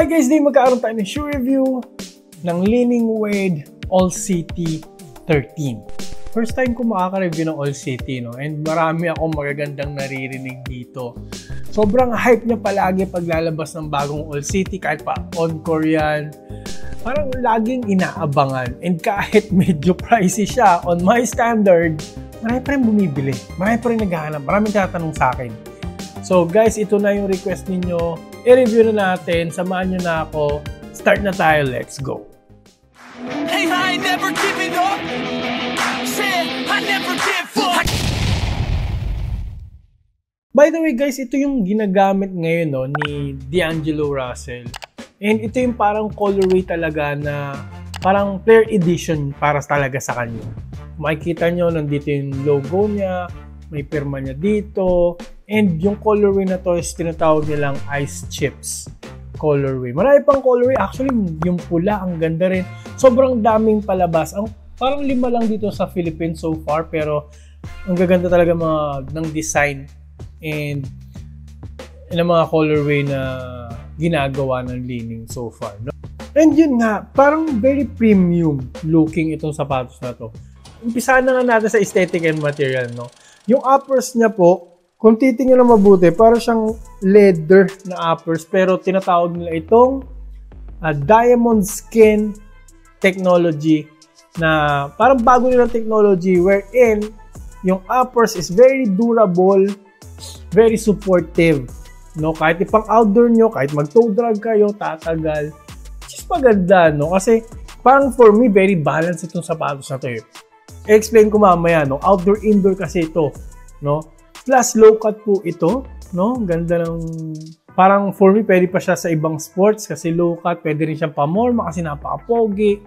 Hi guys, di magkakaroon tayo ng shoe review ng Li-Ning Wade All City 13. First time ko makaka-review ng All City, no? And marami akong magagandang naririnig dito. Sobrang hype niya palagi pag lalabas ng bagong All City, kahit pa encore yan. Parang laging inaabangan. And kahit medyo pricey siya, on my standard, marami pa rin bumibili. Marami pa rin naghahanap. Maraming tatanong sa akin. So guys, ito na yung request ninyo. I-review na natin. Samahan nyo na ako. Start na tayo. Let's go. Hey, I ain't never giving up. Said I never give up. By the way guys, ito yung ginagamit ngayon, no, ni D'Angelo Russell. And ito yung parang colorway talaga na parang player edition para talaga sa kanya. Makikita nyo, nandito yung logo niya. May pirma niya dito. And yung colorway na to is tinatawag nilang Ice Chips colorway. Marami pang colorway. Actually, yung pula, ang ganda rin. Sobrang daming palabas. Parang 5 lang dito sa Philippines so far. Pero ang gaganda talaga ng design and ng mga colorway na ginagawa ng Li-Ning so far. No? And yun nga, parang very premium looking itong sapatos na to. Umpisahan na nga natin sa aesthetic and material. No? Yung uppers niya po, kung titingnan na mabuti, parang siyang leather na uppers, pero tinatawag nila itong diamond skin technology na parang bago nilang technology wherein yung uppers is very durable, very supportive. No? Kahit ipang outdoor nyo, kahit mag-toe drag kayo, tatagal. Which is maganda, no? Kasi parang for me, very balanced itong sapatos na to. I-explain ko mamaya, no? Outdoor-indoor kasi ito, no? Plus, low cut po ito, no? Ganda ng... Parang for me, pwede pa siya sa ibang sports kasi low cut. Pwede rin siyang pamorma kasi napaka-pogi.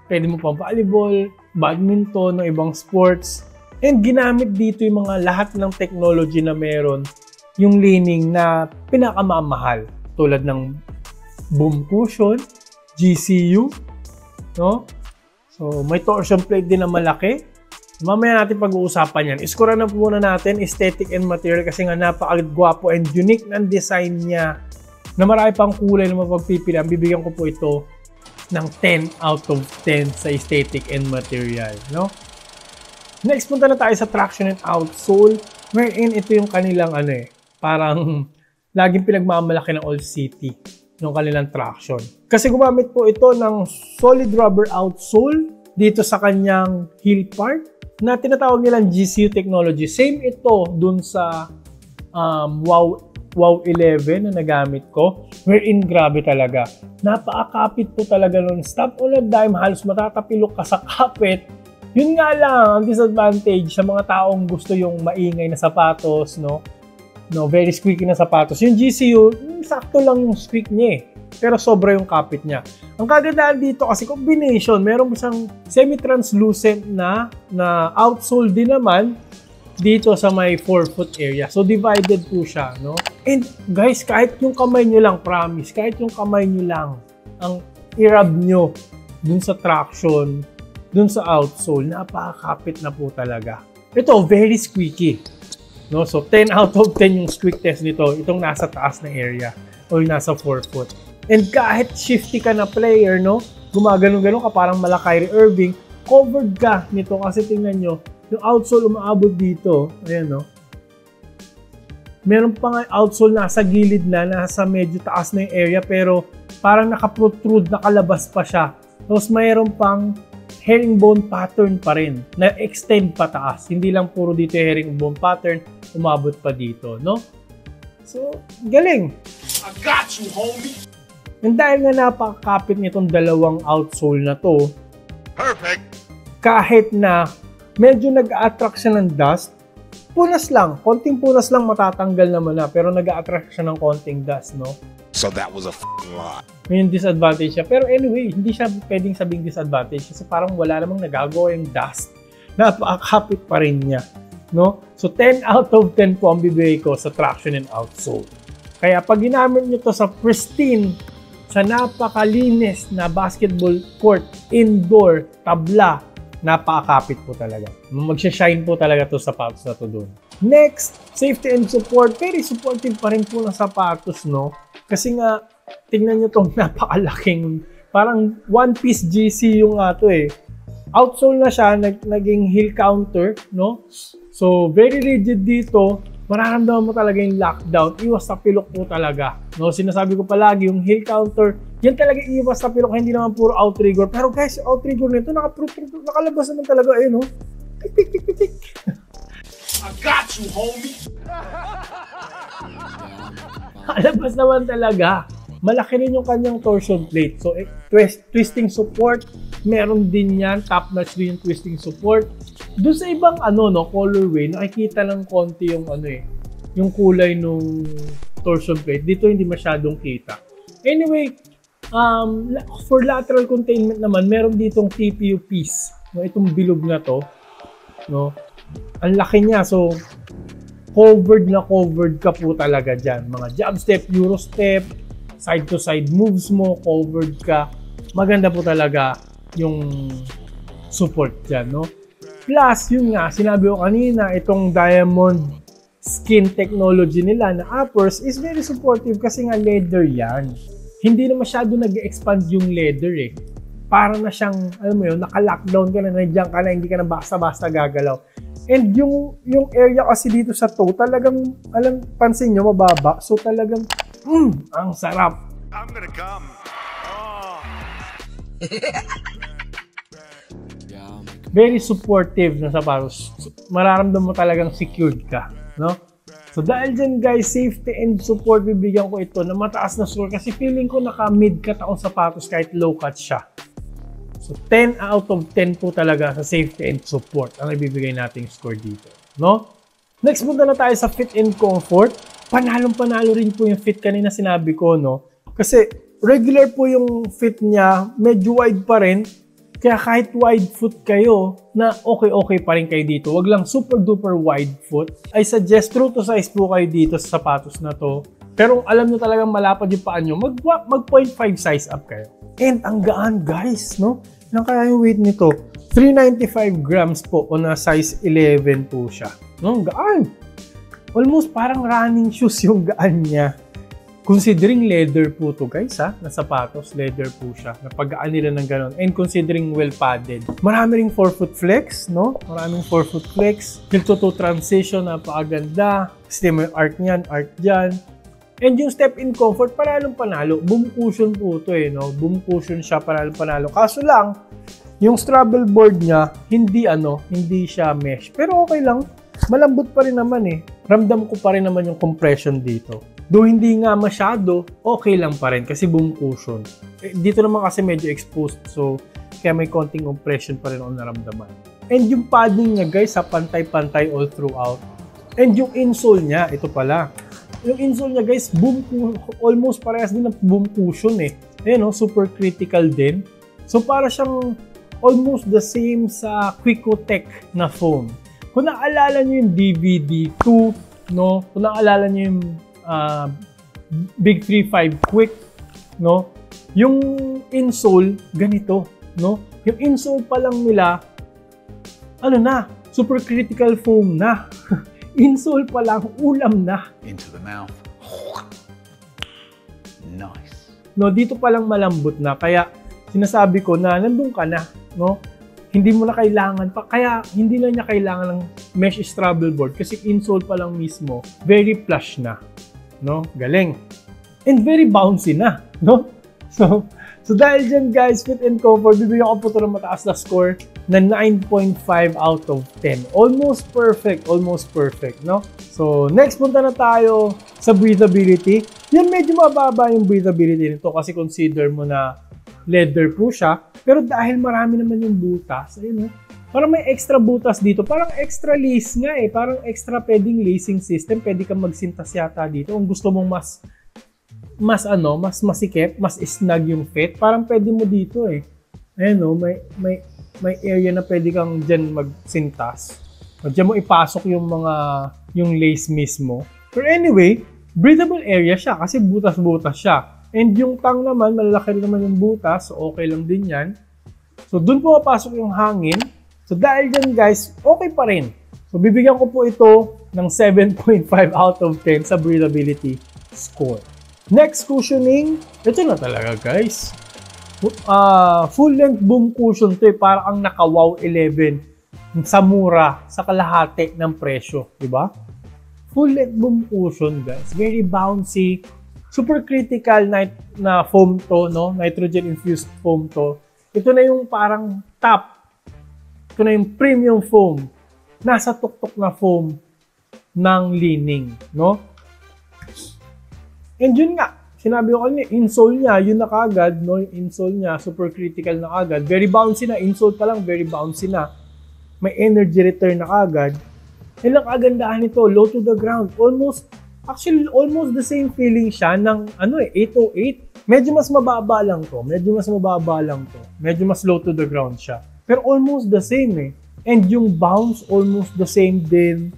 Pwede mo pang volleyball, badminton, no? Ibang sports. And ginamit dito yung mga lahat ng technology na meron yung Li-Ning na pinakamamahal. Tulad ng boom cushion, GCU, no? So, may torsion plate din na malaki. Mamaya natin pag-uusapan yan. Iskura na po muna natin aesthetic and material kasi nga napakagwapo and unique ng design niya na marami pang kulay na mapagpipilian. Bibigyan ko po ito ng 10 out of 10 sa aesthetic and material. No? Next, punta na tayo sa traction and outsole wherein ito yung kanilang parang laging pinagmamalaki ng All City yung kanilang traction. Kasi gumamit po ito ng solid rubber outsole dito sa kanyang heel part na tinatawag nilang GCU technology. Same ito dun sa Wow 11 na nagamit ko. Wherein grabe talaga. Napakakapit po talaga nun. Stop on a dime, halos matatapilok ka sa kapit. Yun nga lang, ang disadvantage sa mga taong gusto yung maingay na sapatos, no? Very squeaky na sapatos. Yung GCU, sakto lang yung squeak niya pero sobra yung kapit niya. Ang kagandaan dito kasi combination, meron siyang semi-translucent na outsole din naman dito sa may forefoot area. So divided po siya, no? And guys, kahit yung kamay nyo lang, promise, kahit yung kamay nyo lang ang i-rub nyo dun sa traction, dun sa outsole, napakakapit na po talaga. Ito, very squeaky. No? So 10 out of 10 yung squeak test nito, itong nasa taas na area o yung nasa forefoot. And kahit shifty ka na player, no? Gumagano-gano ka parang mala Kyrie Irving, covered ka nito kasi tingnan nyo, yung outsole umaabot dito. Ayan, no? Meron pa nga outsole nasa gilid na, nasa medyo taas na yung area, pero parang naka-protrude, nakalabas pa siya. Tapos mayroon pang herringbone pattern pa rin, na extend pa taas. Hindi lang puro dito yung herringbone pattern, umabot pa dito, no? So, galing! I got you, homie! And dahil nga napakakapit nitong dalawang outsole na to, perfect! Kahit na medyo nag-a-attract siya ng dust, punas lang, konting punas lang matatanggal naman na, pero nag-a-attract siya ng konting dust, no? So that was a f***ing lot. May disadvantage siya. Pero anyway, hindi siya pwedeng sabing disadvantage kasi parang wala namang nagagawa yung dust. Napakakapit pa rin niya, no? So 10 out of 10 po ang bibigay ko sa traction and outsole. Kaya pag ginamit nyo to sa pristine, sa napakalinis na basketball court, indoor, tabla, napakakapit po talaga. Magsha-shine po talaga to sapatos na to doon. Next, safety and support. Very supportive pa rin po ng sapatos, no? Kasi nga, tingnan nyo tong napakalaking, parang one-piece GC yung to eh. Outsole na siya, naging heel counter, no? So, very rigid dito. Mararamdaman mo talaga yung lockdown. Iwas sa pilok po talaga. No? Sinasabi ko palagi, yung heel counter, yan talaga iwas sa pilok, hindi naman puro outrigger. Pero guys, outrigger nito, nakalabas naman talaga, eh, no? Tik, tik, tik, tik, tik. I got you, homie! Nakalabas naman talaga. Malaki rin yung kanyang torsion plate. So, twisting support, meron din yan. Top-notch din yung twisting support. Doon sa ibang colorway, nakikita lang konti yung yung kulay nung torsion plate. Dito hindi masyadong kita. Anyway, for lateral containment naman, meron ditong TPU piece. No, itong bilog na to. No? Ang laki niya. So, covered ka po talaga dyan. Mga jab step, euro step, side-to-side moves mo, covered ka. Maganda po talaga yung support dyan, no? Plus, yun nga, sinabi ko kanina, itong diamond skin technology nila na uppers is very supportive kasi nga leather yan. Hindi na masyado nag-expand yung leather eh. Para na siyang, alam mo yun, naka-lockdown ka na, nandiyan ka na, hindi ka na basta-basta gagalaw. And yung area kasi dito sa toe, talagang, pansin nyo, mababa. So talagang, ang sarap. I'm gonna come. Oh. Very supportive na sapatos. Mararamdaman mo talagang secured ka, no? So dahil dyan guys, safety and support, bibigyan ko ito na mataas na score kasi feeling ko naka-mid-cut akong sapatos kahit low-cut siya. So 10 out of 10 po talaga sa safety and support ang ibibigay nating score dito, no? Next, punta na tayo sa fit and comfort. Panalong-panalo rin po yung fit kanina sinabi ko, no? Kasi regular po yung fit niya, medyo wide pa rin. Kaya kahit wide foot kayo, na okay pa rin kayo dito. Wag lang super duper wide foot. I suggest true to size po kayo dito sa sapatos na to. Pero alam nyo talagang malapad yung paa nyo, mag 0.5 size up kayo. And ang gaan guys, no? Ilang kaya yung weight nito? 395 grams po o na size 11 po siya. No, gaan. Almost parang running shoes yung gaan niya. Considering leather po to guys na sapatos, leather po siya. Napagaan nila ng ganon. And considering well padded. Marami ring forefoot flex, no? Maraming forefoot flex. Heel to toe transition, napakaganda. Kasi may art niyan, art dyan. And yung step in comfort, panalong panalo. Boom cushion po to no? Boom cushion siya, panalong panalo. Kaso lang, yung straddle board niya, hindi siya mesh. Pero okay lang. Malambot pa rin naman Ramdam ko pa rin naman yung compression dito. Though hindi nga masyado, okay lang pa rin kasi boom cushion. Dito naman kasi medyo exposed, so kaya may konting compression pa rin ako naramdaman. And yung padding niya guys, pantay-pantay all throughout. And yung insole niya, ito pala. Yung insole niya guys, almost parehas din ng boom cushion Ayan super critical din. So para siyang almost the same sa Quicotech na foam. Kung naalala nyo yung DVD2, no? Kung naalala nyo yung Big 3-5 Quick, no? Yung insole, ganito, no? Yung insole pa lang nila, super critical foam na. Insole pa lang, ulam na. Into the mouth. Nice. No, dito pa lang malambot na. Kaya sinasabi ko na nandun ka na, no? Hindi mo na kailangan pa. Kaya hindi na niya kailangan ng mesh straddle board kasi insole pa lang mismo, very plush na. No? Galing. And very bouncy na, no? So dahil dyan guys, fit and comfort, bibigyan ko po ito ng mataas na score na 9.5 out of 10. Almost perfect, no? So next, punta na tayo sa breathability. Yan, medyo mababa yung breathability nito kasi consider mo na leather po siya. Pero dahil marami naman yung butas, parang may extra butas dito. Parang extra lace nga Parang extra pwedeng lacing system. Pwede kang magsintas yata dito. Kung gusto mong mas masikip, mas snug yung fit, parang pwede mo dito may area na pwede kang dyan magsintas. Diyan mo ipasok yung lace mismo. Pero anyway, breathable area siya kasi butas-butas siya. And yung tang naman, malalaki rin naman yung butas, so okay lang din yan. So dun po mapasok yung hangin. So dahil dyan guys, okay pa rin. So bibigyan ko po ito ng 7.5 out of 10 sa breathability score. Next cushioning, ito na talaga guys. Full length boom cushion to para ang naka Wow 11 sa mura, sa kalahati ng presyo, di ba? Full length boom cushion guys, very bouncy, super critical na foam to, no? Nitrogen infused foam to. Ito na yung parang top. Ito na yung premium foam. Nasa tuktok na foam ng Li-Ning, no? And yun nga, sinabi ko kanina, insole niya, yun na kagad, no? Yung insole niya, super critical na kagad. Very bouncy na, insole pa lang, very bouncy na. May energy return na kagad. And ang kagandahan nito, low to the ground. Almost the same feeling siya ng 808. Medyo mas mababa lang to. Medyo mas low to the ground siya. Pero almost the same eh. And yung bounce, almost the same din.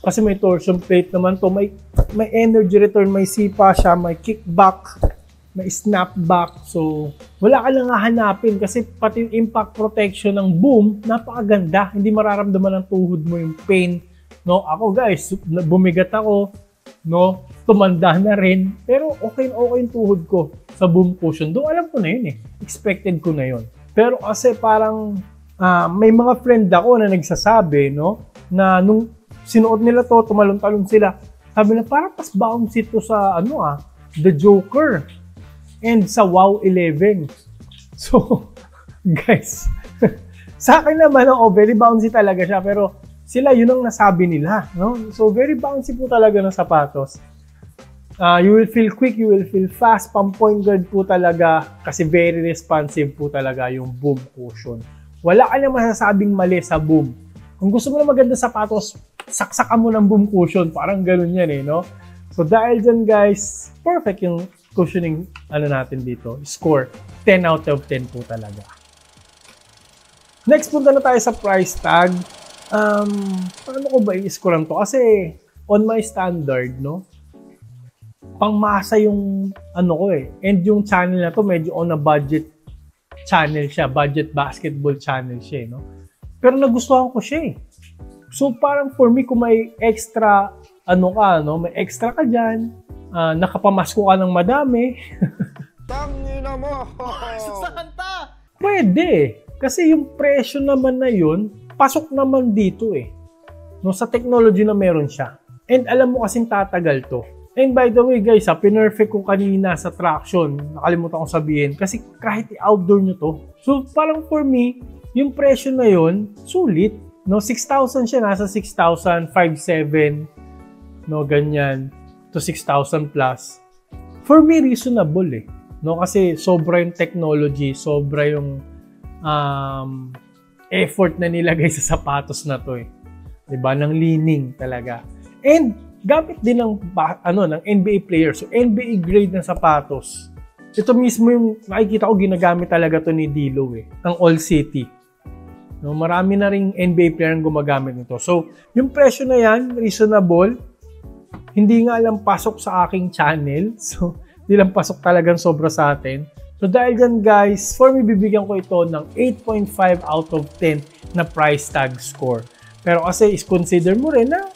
Kasi may torsion plate naman to. May energy return, may sipa siya, may kickback, may snapback. So, wala ka lang hahanapin kasi pati yung impact protection ng boom, napakaganda. Hindi mararamdaman ng tuhod mo yung pain. No, ako guys, bumigat ako, no, tumanda na rin, pero okay yung tuhod ko sa boom cushion. Doon alam ko na yun eh. Expected ko na yun. Pero kasi parang may mga friend ako na nagsasabi, no, na nung sinuot nila to, tumalon-talon sila. Sabi na parang pas bouncy to sa The Joker and sa Wow 11. So, guys, sa akin naman, very bouncy talaga siya, pero sila yun ang nasabi nila, no? So, very bouncy po talaga ng sapatos. You will feel quick, you will feel fast, pang-point guard po talaga kasi very responsive po talaga yung boom cushion. Wala ka na masasabing mali sa boom. Kung gusto mo na maganda sapatos, saksakan mo ng boom cushion. Parang ganun yan eh, no? So, dahil dyan guys, perfect yung cushioning natin dito. Score, 10 out of 10 po talaga. Next, punta na tayo sa price tag. Paano ko ba i-scorean to? Kasi on my standard, no? Pangmasa yung ko eh. And yung channel na to medyo on a budget channel siya. Budget basketball channel siya, no? Pero nagustuhan ko siya eh. So parang for me, kung may extra may extra ka dyan, nakapamasko ka ng madami. Tangina mo! Pwede. Kasi yung presyo naman na yun, pasok naman dito eh. No, sa technology na meron siya. And alam mo kasing tatagal to. And by the way guys, pinerfect ko kanina sa traction. Nakalimutan kong sabihin. Kasi kahit i-outdoor nyo to. So parang for me, yung presyo na yun, sulit. No, 6,000 siya, nasa 6,000, 5,700, no, ganyan, to 6,000 plus. For me, reasonable eh. No, kasi sobra yung technology, sobra yung effort na nilagay sa sapatos na to eh. Diba? Ng Li-Ning talaga. And gamit din ng NBA player. So NBA grade ng sapatos. Ito mismo yung nakikita ko ginagamit talaga to ni Dilo eh. Ng All City. No, marami na ring NBA player ang gumagamit nito. So, yung presyo na yan, reasonable. Hindi nga lang pasok sa aking channel. So, hindi lang pasok talagang sobra sa atin. So dahil dyan guys, for me bibigyan ko ito ng 8.5 out of 10 na price tag score. Pero kasi is-consider mo rin na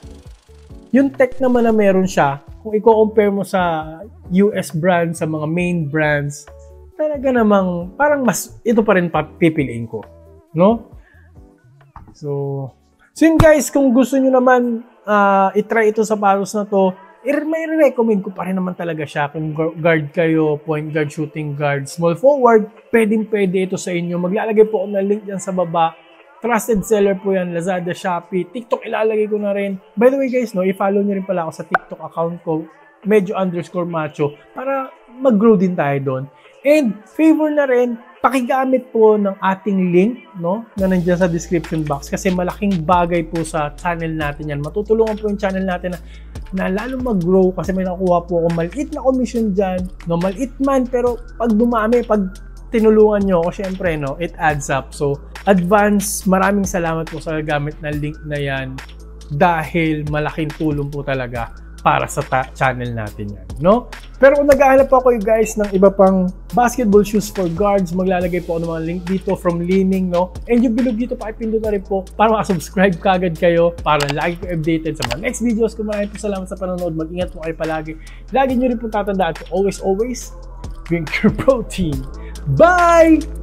yung tech naman na meron siya, kung i-compare mo sa US brands, sa mga main brands, talaga namang parang mas ito pa rin pipiliin ko. No? So yun guys, kung gusto nyo naman i-try ito sa sapatos na to, may recommend ko pa rin naman talaga siya. Kung guard kayo, point guard, shooting guard, small forward, pwede ito sa inyo. Maglalagay po ako ng link dyan sa baba. Trusted seller po yan, Lazada, Shopee, TikTok ilalagay ko na rin. By the way guys, no, i-follow nyo rin pala ako sa TikTok account ko, medyo_macho, para mag-grow din tayo doon. And favor na rin, pakigamit po ng ating link, no, na nandiyan sa description box kasi malaking bagay po sa channel natin yan. Matutulungan po yung channel natin na lalo mag-grow kasi may nakuha po ako maliit na commission dyan. No, maliit man, pero pag dumami, pag tinulungan nyo ako, syempre, no, it adds up. So, advance, maraming salamat po sa gamit na link na yan dahil malaking tulong po talaga para sa channel natin yan, no? Pero kung naghahanap po kayo guys ng iba pang basketball shoes for guards, maglalagay po ako ng mga link dito from Li-Ning, no? And yung bilog dito, pakipindot na rin po para makasubscribe kagad kayo para lagi ko updated sa mga next videos ko. Maraming po salamat sa panonood. Mag-ingat po kayo palagi. Lagi nyo rin po tatandaan to always drink your protein. Bye!